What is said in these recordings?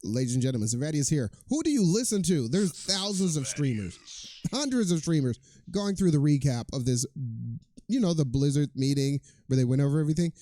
Ladies and gentlemen, Savadious here. Who do you listen to? There's thousands of streamers, hundreds of streamers going through the recap of this, the Blizzard meeting where they went over everything.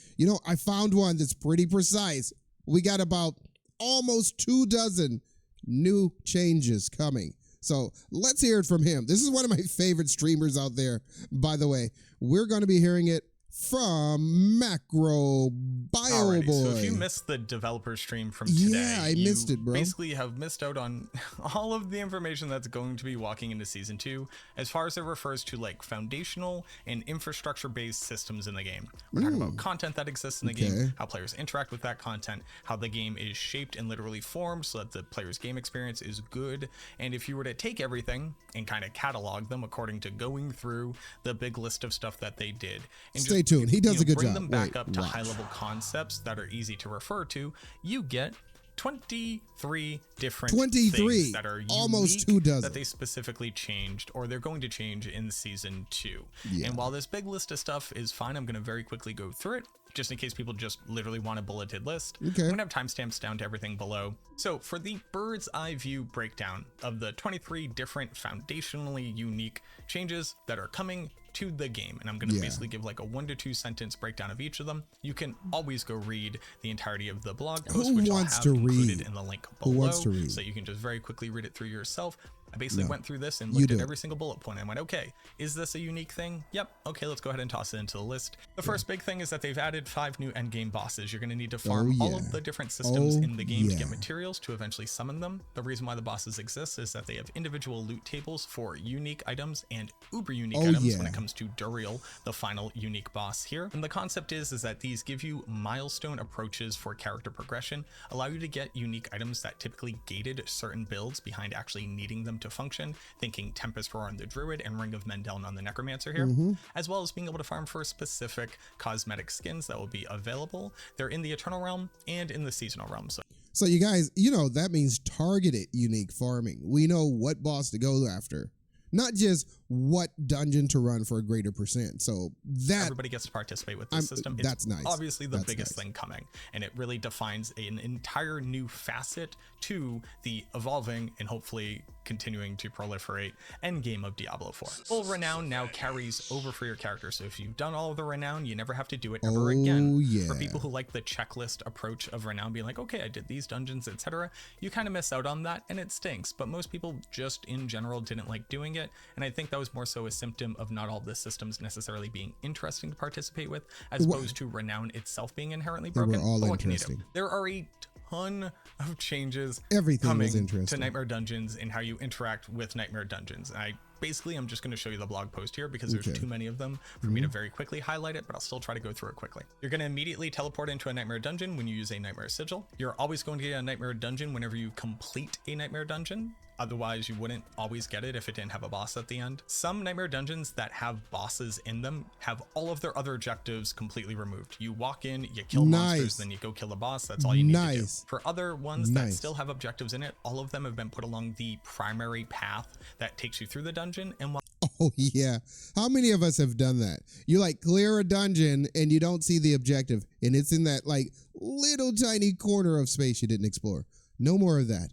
I found one that's pretty precise. We got about almost 24 new changes coming. So let's hear it from him. This is one of my favorite streamers out there, by the way. We're going to be hearing it from Macro Bio Boy. So if you missed the developer stream from today, yeah, I missed it, bro. Basically have missed out on all of the information that's going to be walking into season 2 as far as it refers to like foundational and infrastructure based systems in the game. We're talking about content that exists in the game, how players interact with that content, how the game is shaped and literally formed so that the player's game experience is good. And if you were to take everything and kind of catalog them according to going through the big list of stuff that they did and stay tuned. He does a good bring job. Them back up to high-level concepts that are easy to refer to. You get 23 different things that are almost unique 24 that they specifically changed or they're going to change in season 2. Yeah. And while this big list of stuff is fine, I'm going to very quickly go through it just in case people just literally want a bulleted list. Okay. I'm gonna have timestamps down to everything below. So for the bird's eye view breakdown of the 23 different foundationally unique changes that are coming to the game, and I'm going to basically give like a 1 to 2 sentence breakdown of each of them. You can always go read the entirety of the blog post, which I'll have included in the link below, so you can just very quickly read it through yourself. I basically went through this and looked at every single bullet point and went, okay, is this a unique thing? Yep. Okay, let's go ahead and toss it into the list. The first big thing is that they've added 5 new endgame bosses. You're going to need to farm all of the different systems in the game to get materials to eventually summon them. The reason why the bosses exist is that they have individual loot tables for unique items and uber unique items when it comes to Duriel, the final unique boss here. And the concept is that these give you milestone approaches for character progression, allow you to get unique items that typically gated certain builds behind actually needing them to function, thinking Tempest Roar on the Druid and Ring of Mendeln on the Necromancer here, as well as being able to farm for specific cosmetic skins that will be available. They're in the Eternal Realm and in the Seasonal Realm. So you guys, that means targeted unique farming. We know what boss to go after, not just what dungeon to run for a greater percent. So that everybody gets to participate with this system. That's nice. Obviously the biggest thing coming, and it really defines an entire new facet to the evolving and hopefully continuing to proliferate endgame of Diablo 4. Full renown now carries over for your character. So if you've done all of the renown, you never have to do it ever again. For people who like the checklist approach of renown, being like, okay, I did these dungeons, etc., you kind of miss out on that and it stinks. But most people just in general didn't like doing it. And I think that was more so a symptom of not all the systems necessarily being interesting to participate with, as opposed to renown itself being inherently broken. They were all interesting. There are a ton of changes coming to Nightmare Dungeons and how you interact with Nightmare Dungeons. I'm just going to show you the blog post here because there's too many of them for me to very quickly highlight it, but I'll still try to go through it quickly. You're going to immediately teleport into a Nightmare Dungeon when you use a Nightmare Sigil. You're always going to get a Nightmare Dungeon whenever you complete a Nightmare Dungeon. Otherwise, you wouldn't always get it if it didn't have a boss at the end. Some Nightmare Dungeons that have bosses in them have all of their other objectives completely removed. You walk in, you kill monsters, then you go kill a boss. That's all you need to do. For other ones that still have objectives in it, all of them have been put along the primary path that takes you through the dungeon. And oh yeah, how many of us have done that? You like clear a dungeon and you don't see the objective, and it's in that like little tiny corner of space you didn't explore. No more of that.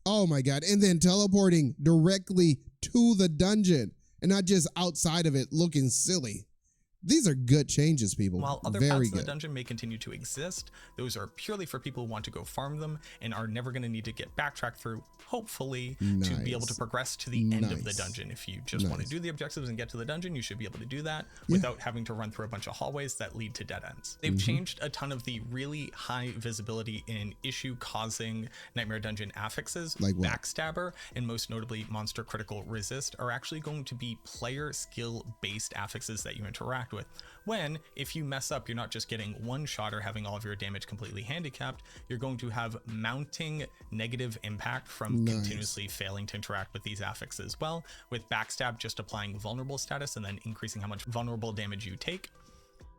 Oh my God. And then teleporting directly to the dungeon and not just outside of it looking silly. These are good changes, people. While other paths of the dungeon may continue to exist, those are purely for people who want to go farm them and are never going to need to get backtracked through, hopefully, to be able to progress to the end of the dungeon. If you just want to do the objectives and get to the dungeon, you should be able to do that without having to run through a bunch of hallways that lead to dead ends. They've changed a ton of the really high visibility and issue-causing Nightmare Dungeon affixes. Like Backstabber and most notably Monster Critical Resist are actually going to be player skill-based affixes that you interact with. When, if you mess up, you're not just getting one shot or having all of your damage completely handicapped, you're going to have mounting negative impact from continuously failing to interact with these affixes as well, with Backstab just applying vulnerable status and then increasing how much vulnerable damage you take.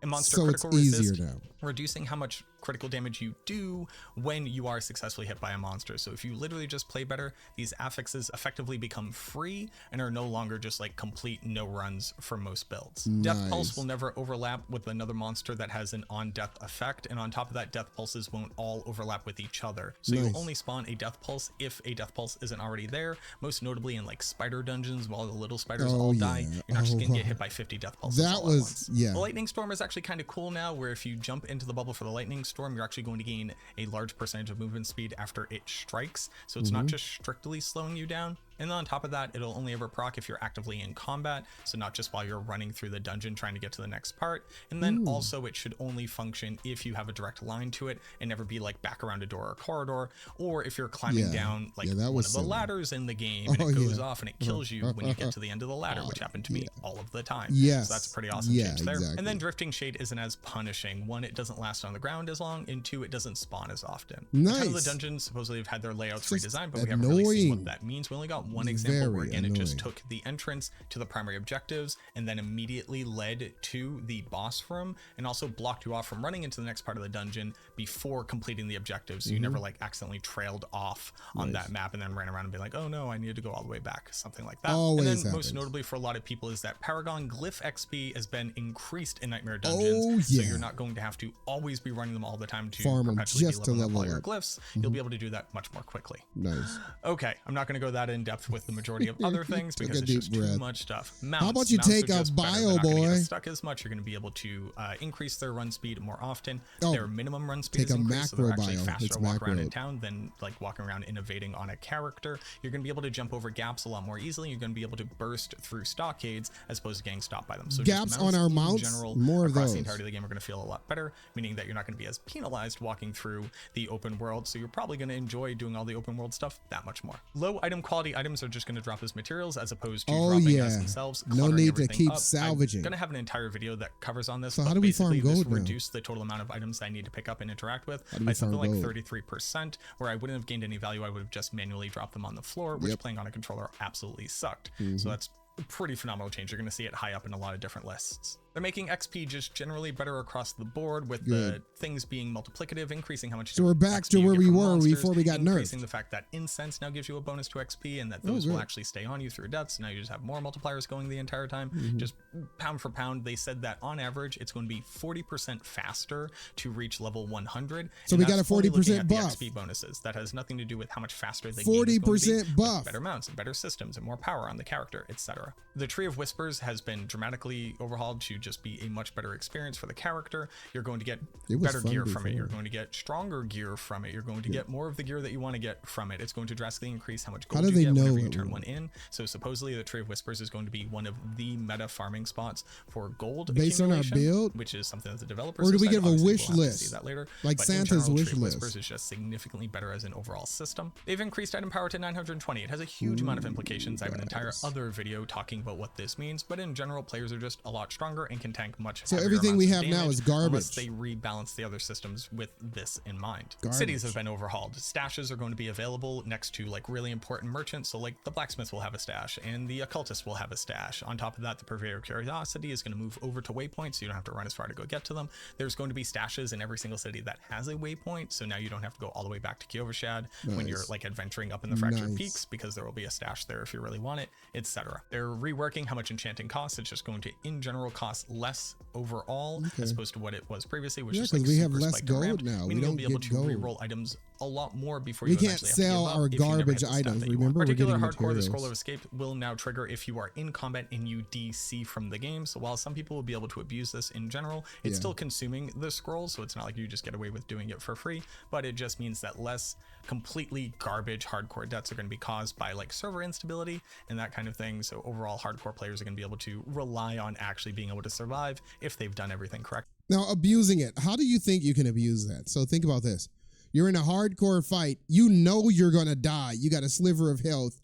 And Monster Critical Resist, reducing how much critical damage you do when you are successfully hit by a monster. So if you literally just play better, these affixes effectively become free and are no longer just like complete no runs for most builds. Nice. Death Pulse will never overlap with another monster that has an on death effect, and on top of that, Death Pulses won't all overlap with each other. So Nice. you'll only spawn a Death Pulse if a Death Pulse isn't already there, most notably in like spider dungeons. While the little spiders all die, you're not just gonna get hit by 50 Death Pulses all at once. The Lightning Storm is actually kind of cool now, where if you jump into the bubble for the Lightning Storm, you're actually going to gain a large percentage of movement speed after it strikes. So it's not just strictly slowing you down. And then on top of that, it'll only ever proc if you're actively in combat, so not just while you're running through the dungeon trying to get to the next part. And then also it should only function if you have a direct line to it and never be like back around a door or corridor, or if you're climbing down like one of the ladders in the game and it goes off and it kills you when you get to the end of the ladder, which happened to me all of the time. So that's a pretty awesome change there. And then Drifting Shade isn't as punishing. One, it doesn't last on the ground as long, and two, it doesn't spawn as often. Nice. A ton of the dungeons supposedly have had their layouts redesigned, but we haven't really seen what that means. We only got one example where again it just took the entrance to the primary objectives and then immediately led to the boss room, and also blocked you off from running into the next part of the dungeon before completing the objectives. So you never like accidentally trailed off on that map and then ran around and be like, oh no, I needed to go all the way back, something like that. Always and then most notably for a lot of people is that Paragon Glyph XP has been increased in Nightmare Dungeons. So you're not going to have to always be running them all the time to farm them perpetually just be to leveling level up all your up. glyphs. You'll be able to do that much more quickly. Nice. Okay, I'm not going to go that in depth with the majority of other things because it's just too much stuff. Mounts. How about you take a bio, boy? Stuck as much. You're going to be able to increase their run speed more often. Their minimum run speed take is a increased, so they're macro actually bio. faster It's to walk macro. around in town than like walking around innovating on a character. You're going to be able to jump over gaps a lot more easily. You're going to be able to burst through stockades as opposed to getting stopped by them. So gaps on our mounts, general, more of across those. the entirety of the game are going to feel a lot better, meaning that you're not going to be as penalized walking through the open world. So you're probably going to enjoy doing all the open world stuff that much more. Low item quality items are just going to drop as materials as opposed to dropping as themselves. No need to keep up. salvaging. I'm going to have an entire video that covers on this. So how do we farm gold now? Reduce the total amount of items I need to pick up and interact with by something like 33%, where I wouldn't have gained any value. I would have just manually dropped them on the floor, which playing on a controller absolutely sucked. So that's a pretty phenomenal change. You're going to see it high up in a lot of different lists. They're making XP just generally better across the board, with the things being multiplicative, increasing how much. So we're back to where we were before we got nerfed. Increasing the fact that incense now gives you a bonus to XP, and that those will actually stay on you through deaths. Now you just have more multipliers going the entire time. Just pound for pound, they said that on average it's going to be 40% faster to reach level 100. So we got a 40% buff. XP bonuses. That has nothing to do with how much faster the 40% buff. Better mounts and better systems and more power on the character, etc. The Tree of Whispers has been dramatically overhauled to just be a much better experience for the character. You're going to get better gear from it. You're going to get stronger gear from it. You're going to get more of the gear that you want to get from it. It's going to drastically increase how much gold you get whenever you turn one in. So supposedly the Tree of Whispers is going to be one of the meta farming spots for gold based on our build, which is something that the developers. Or do we get a wish we'll list? See that later. Like but Santa's general, wish Tree of list. Whispers is just significantly better as an overall system. They've increased item power to 920. It has a huge amount of implications. I have an entire other video talking about what this means, but in general, players are just a lot stronger and can tank much. So everything we have now is garbage. Unless they rebalance the other systems with this in mind. Cities have been overhauled. Stashes are going to be available next to like really important merchants. So like the blacksmith will have a stash and the occultist will have a stash. On top of that, the purveyor of curiosity is going to move over to waypoints, so you don't have to run as far to go get to them. There's going to be stashes in every single city that has a waypoint, so now you don't have to go all the way back to Kyovashad when you're like adventuring up in the fractured peaks, because there will be a stash there if you really want it, etc. They're reworking how much enchanting costs. It's just going to in general cost less overall as opposed to what it was previously, which is like we have super less spiked gold around, now. meaning We you'll don't be able get to gold. reroll items a lot more before We you can't eventually have to give sell up our if you never garbage hit the stat items. that you want. Remember, we're Particular getting hardcore, the materials. Scroll of Escape will now trigger if you are in combat and you DC from the game. So while some people will be able to abuse this in general, it's still consuming the scroll, so it's not like you just get away with doing it for free, but it just means that less completely garbage hardcore deaths are going to be caused by like server instability and that kind of thing. So overall, hardcore players are going to be able to rely on actually being able to survive if they've done everything correct. Now, abusing it. How do you think you can abuse that? So think about this. You're in a hardcore fight. You know you're going to die. You got a sliver of health.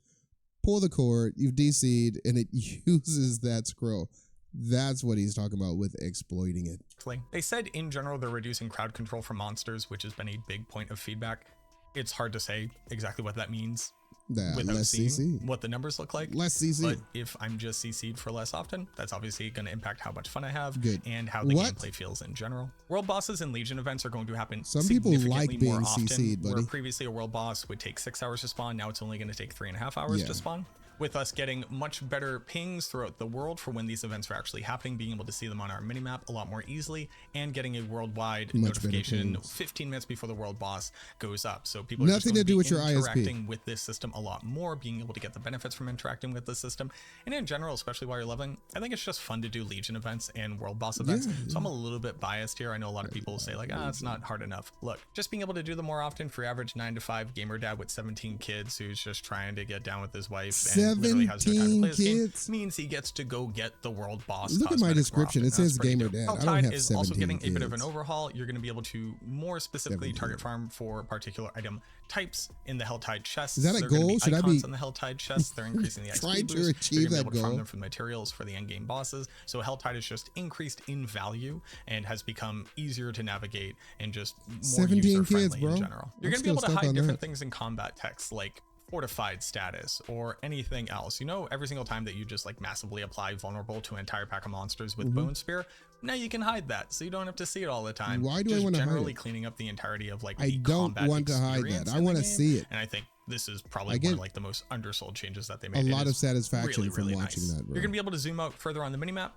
Pull the cord. You've DC'd, and it uses that scroll. That's what he's talking about with exploiting it. They said in general they're reducing crowd control for monsters, which has been a big point of feedback. It's hard to say exactly what that means without less seeing CC. what the numbers look like. Less CC. But if I'm just CC'd for less often, that's obviously going to impact how much fun I have Good. and how the gameplay feels in general. World bosses and Legion events are going to happen Some people significantly like being more often, CC'd, buddy. where previously a world boss would take 6 hours to spawn. Now it's only going to take 3.5 hours to spawn. With us getting much better pings throughout the world for when these events are actually happening, being able to see them on our minimap a lot more easily, and getting a worldwide notification 15 minutes before the world boss goes up. So people are just going to be interacting with this system a lot more, being able to get the benefits from interacting with the system. And in general, especially while you're leveling, I think it's just fun to do Legion events and world boss events. So I'm a little bit biased here. I know a lot of people say like, it's not hard enough. Look, just being able to do them more often for your average 9 to 5 gamer dad with 17 kids who's just trying to get down with his wife and literally has no time to play this game, means he gets to go get the world boss. Look at my description. It says gamer dad. I don't have is 17 also getting kids. a bit of an overhaul. You're going to be able to more specifically target farm for particular item types in the Helltide chests. Is that a goal? Should I be on the Helltide chests? They're increasing the XP trying to boost. achieve that able to farm goal? them for the materials for the end game bosses. So Helltide is just increased in value and has become easier to navigate and just more user friendly in general. You're going to be able to hide different things in combat text like fortified status or anything else. You know, every single time that you just like massively apply vulnerable to an entire pack of monsters with Bone Spear, now you can hide that so you don't have to see it all the time. Why do just I want to hide it? Generally cleaning up the entirety of like I don't want to hide that. I want to see it. And I think this is probably one of like the most undersold changes that they made. A lot of satisfaction from watching that, bro. You're gonna be able to zoom out further on the minimap.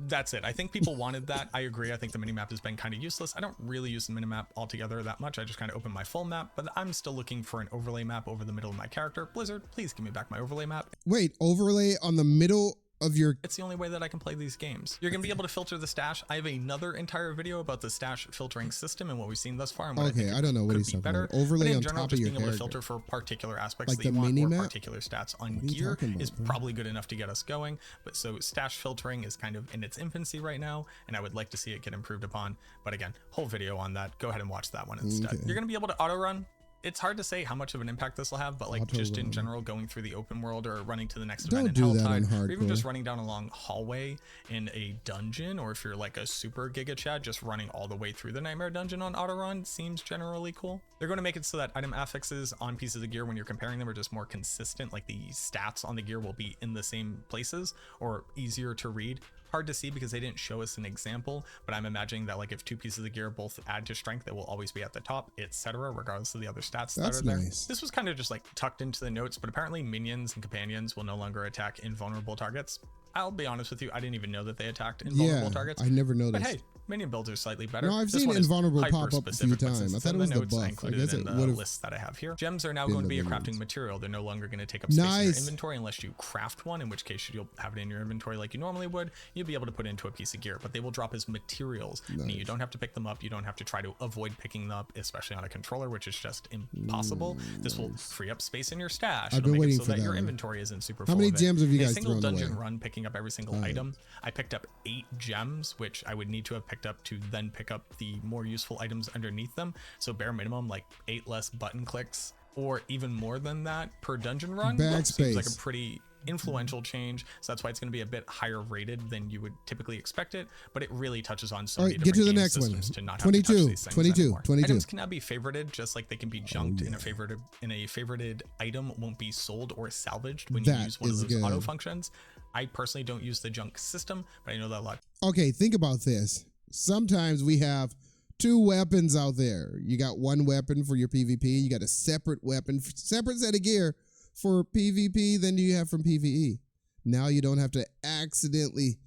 That's it. I think people wanted that. I agree. I think the minimap has been kind of useless. I don't really use the minimap altogether that much. I just kind of open my full map, but I'm still looking for an overlay map over the middle of my character. Blizzard, please give me back my overlay map. Wait, overlay on the middle of your... It's the only way that I can play these games. You're gonna be able to filter the stash. I have another entire video about the stash filtering system and what we've seen thus far. And what I don't know what he's talking about. Overlay on general, top of your being able character. to filter for particular aspects Like that the you want, mini-map? or particular stats on gear is probably good enough to get us going. But so stash filtering is kind of in its infancy right now, and I would like to see it get improved upon. But again, whole video on that. Go ahead and watch that one instead. You're gonna be able to auto run. It's hard to say how much of an impact this will have, but like just in general, going through the open world or running to the next event in Helltide, or even just running down a long hallway in a dungeon, or if you're like a super giga chad, just running all the way through the Nightmare Dungeon on auto run seems generally cool. They're going to make it so that item affixes on pieces of gear when you're comparing them are just more consistent, like the stats on the gear will be in the same places or easier to read. Hard to see because they didn't show us an example, but I'm imagining that like if two pieces of gear both add to strength, it will always be at the top, etc., regardless of the other stats that are there. This was kind of just like tucked into the notes, but apparently minions and companions will no longer attack invulnerable targets. I'll be honest with you, I didn't even know that they attacked invulnerable targets. I never noticed. But hey, minion builds are slightly better. No, I've seen invulnerable pop up a few times. I thought it was the buff. I guess it would have lists that I have here. Gems are now going to be a crafting material. They're no longer going to take up space in your inventory unless you craft one, in which case you'll have it in your inventory like you normally would. You'll be able to put it into a piece of gear, but they will drop as materials. Meaning you don't have to pick them up. You don't have to try to avoid picking them up, especially on a controller, which is just impossible. This will free up space in your stash. I've been waiting so for that that your inventory isn't super full. How many gems have you guys thrown away? A single dungeon away? Run picking up every single item. I picked up 8 gems, which I would need to have picked up to then pick up the more useful items underneath them. So bare minimum, like 8 less button clicks, or even more than that per dungeon run. Seems like a pretty influential change, so that's why it's going to be a bit higher rated than you would typically expect it, but it really touches on so many different game systems to not have to touch these things anymore. Items can now be favorited, just like they can be junked in a favorited item won't be sold or salvaged when you use one of those auto functions. I personally don't use the junk system, but I know that a lot. Okay, think about this. Sometimes we have 2 weapons out there. You got one weapon for your PvP. You got a separate weapon, separate set of gear for PvP than you have from PvE. Now you don't have to accidentally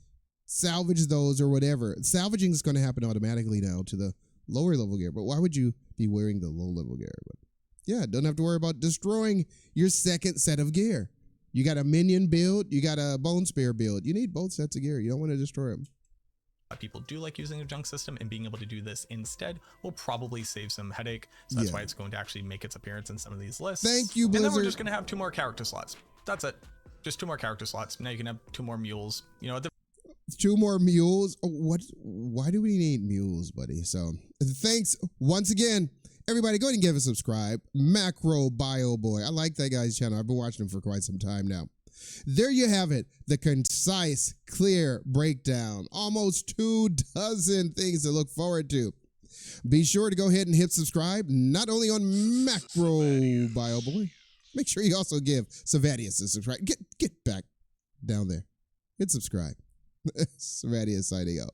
salvage those or whatever. Salvaging is going to happen automatically now to the lower level gear. But why would you be wearing the low level gear? But yeah, don't have to worry about destroying your second set of gear. You got a minion build, you got a bone spear build. You need both sets of gear. You don't want to destroy them. People do like using a junk system, and being able to do this instead will probably save some headache. So that's why it's going to actually make its appearance in some of these lists. Thank you, Blizzard. And then we're just going to have 2 more character slots. That's it. Just 2 more character slots. Now you can have 2 more mules. You know, 2 more mules. Why do we need mules, buddy? So thanks once again. Everybody, go ahead and give a subscribe. Macro Bio Boy. I like that guy's channel. I've been watching him for quite some time now. There you have it. The concise, clear breakdown. Almost 24 things to look forward to. Be sure to go ahead and hit subscribe, not only on Macro Bio Boy, Make sure you also give Savadious a subscribe. Get back down there. Hit subscribe. Savadious signing out.